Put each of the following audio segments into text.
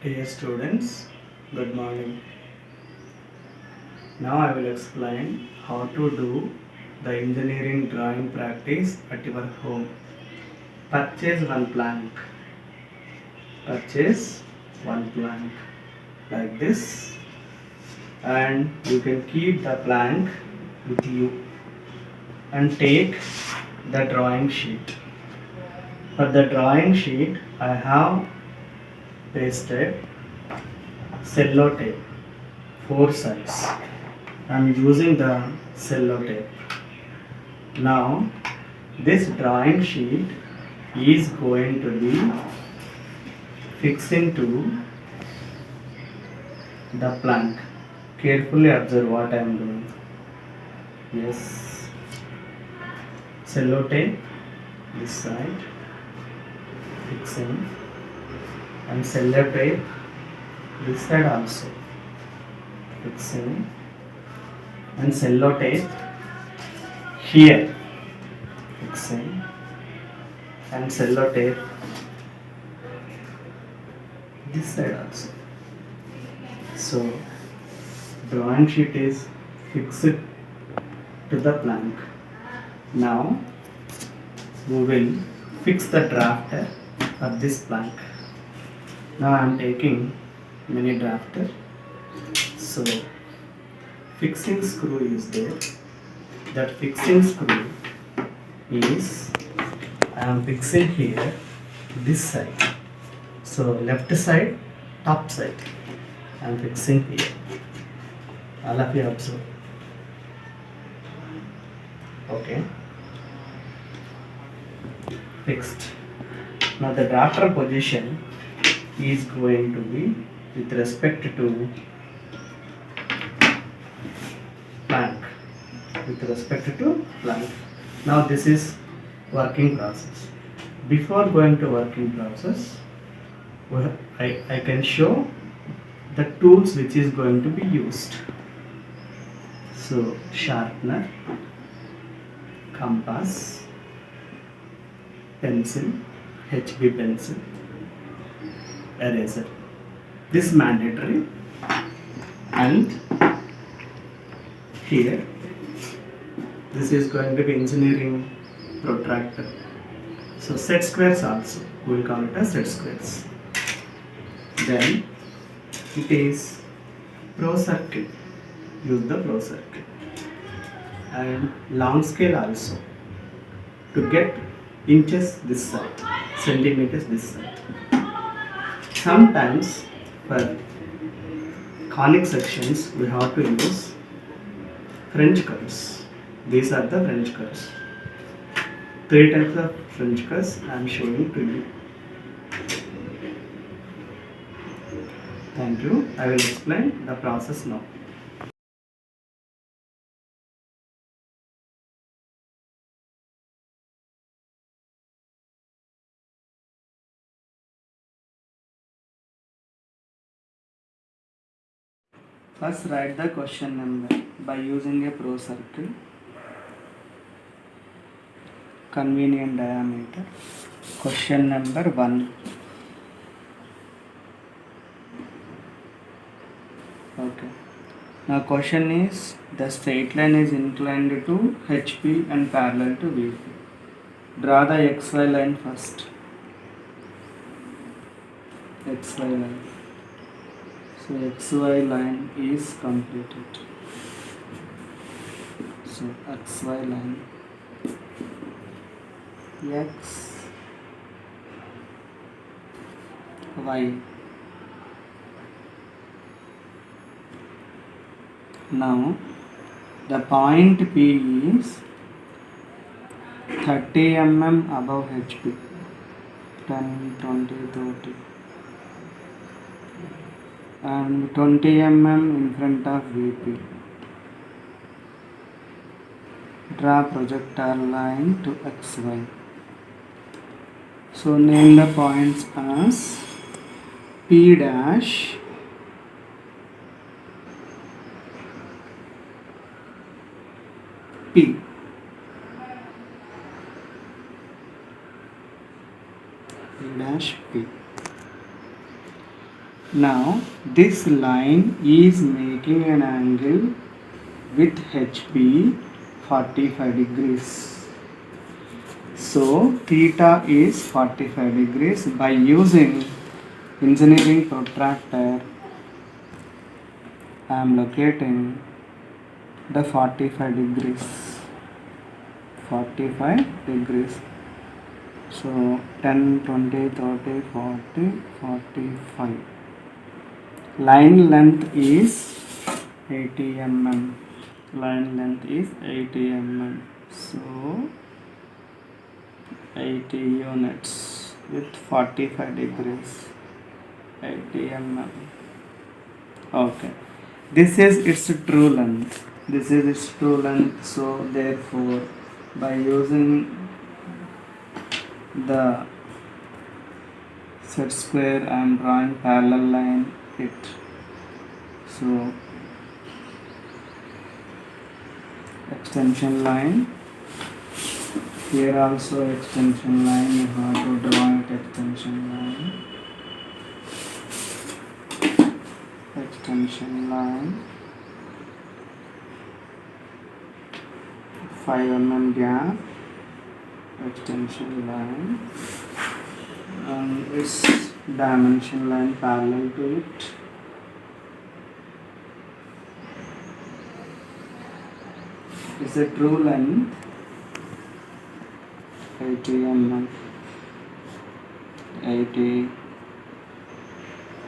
Dear students, good morning. Now I will explain how to do the engineering drawing practice at your home. Purchase one plank. Purchase one plank like this, and you can keep the plank with you and take the drawing sheet. For the drawing sheet, I have pasted cello tape, four sides. I am using the cello tape. Now this drawing sheet is going to be fixing to the plank. Carefully observe what I am doing. Yes, cello tape this side fixing, and cello tape this side also fixing, and cello tape here fixing, and cello tape this side also. So drawing sheet is fixed to the plank. Now we will fix the drafter of this plank. Now I am taking mini drafter. So fixing screw is there. That fixing screw is, I am fixing here this side. So left side, top side I am fixing here. All of you observe. Okay, fixed. Now the drafter position is going to be with respect to plank. With respect to plank. Now this is working process. Before going to working process, I can show the tools which is going to be used. So sharpener, compass, pencil, HB pencil, eraser. This mandatory. And here this is going to be engineering protractor. So set squares also, we will call it as set squares. Then it is pro circle, use the pro circle, and long scale also to get inches this side, centimeters this side. Sometimes for conic sections we have to use French curves. These are the French curves. Three types of French curves I am showing to you. Thank you. I will explain the process now. First write the question number by using a pro circle. Convenient diameter. Question number 1. Okay. Now question is, the straight line is inclined to HP and parallel to VP. Draw the XY line first. XY line. So XY line is completed. So XY line. X, Y. Now the point P is 30 mm above HP, 10, 20, 30, and 20 mm in front of VP. Draw projectile line to XY. So name the points as P dash, P, P dash P. Now this line is making an angle with HB 45 degrees. So theta is 45 degrees. By using engineering protractor, I am locating the 45 degrees. 45 degrees. So 10, 20, 30, 40, 45. Line length is 80 mm. Line length is 80 mm. So 80 units with 45 degrees. 80 mm. Okay. This is its true length. This is its true length. So therefore, by using the set square, I am drawing parallel line it. So extension line. Here also extension line. You have to draw it extension line. Extension line. 5 mm gap. Extension line. And its dimension line parallel to it. Is a true length 80 mm. 80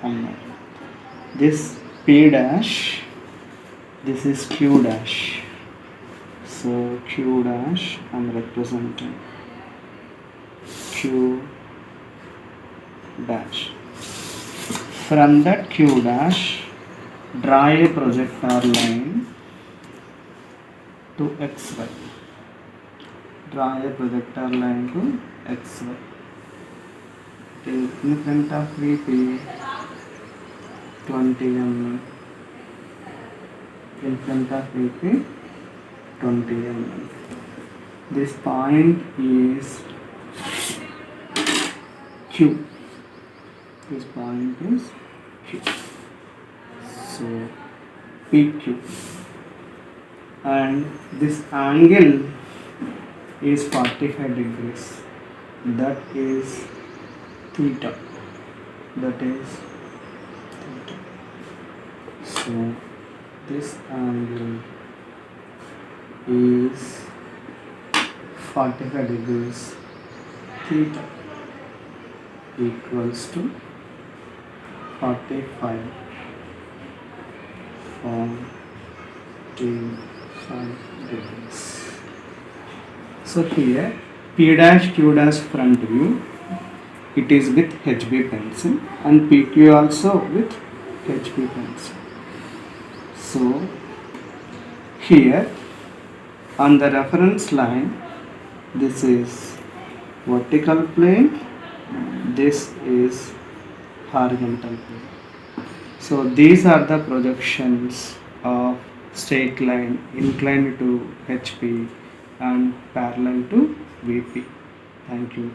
mm. This P dash, this is Q dash. So Q dash I am representing Q dash. From that Q dash, draw a projector line to XY. Draw a projector line to XY. Take in front of VP 20 mm. In front of VP 20 mm. This point is Q. This point is Q. So PQ. And this angle is 45 degrees. That is theta. That is theta. So this angle is 45 degrees. Theta equals to 45 degrees. So here P dash Q dash front view, it is with HB pencil, and PQ also with HB pencil. So here on the reference line, this is vertical plane, this is horizontal plane. So these are the projections of straight line inclined to HP and parallel to VP. Thank you.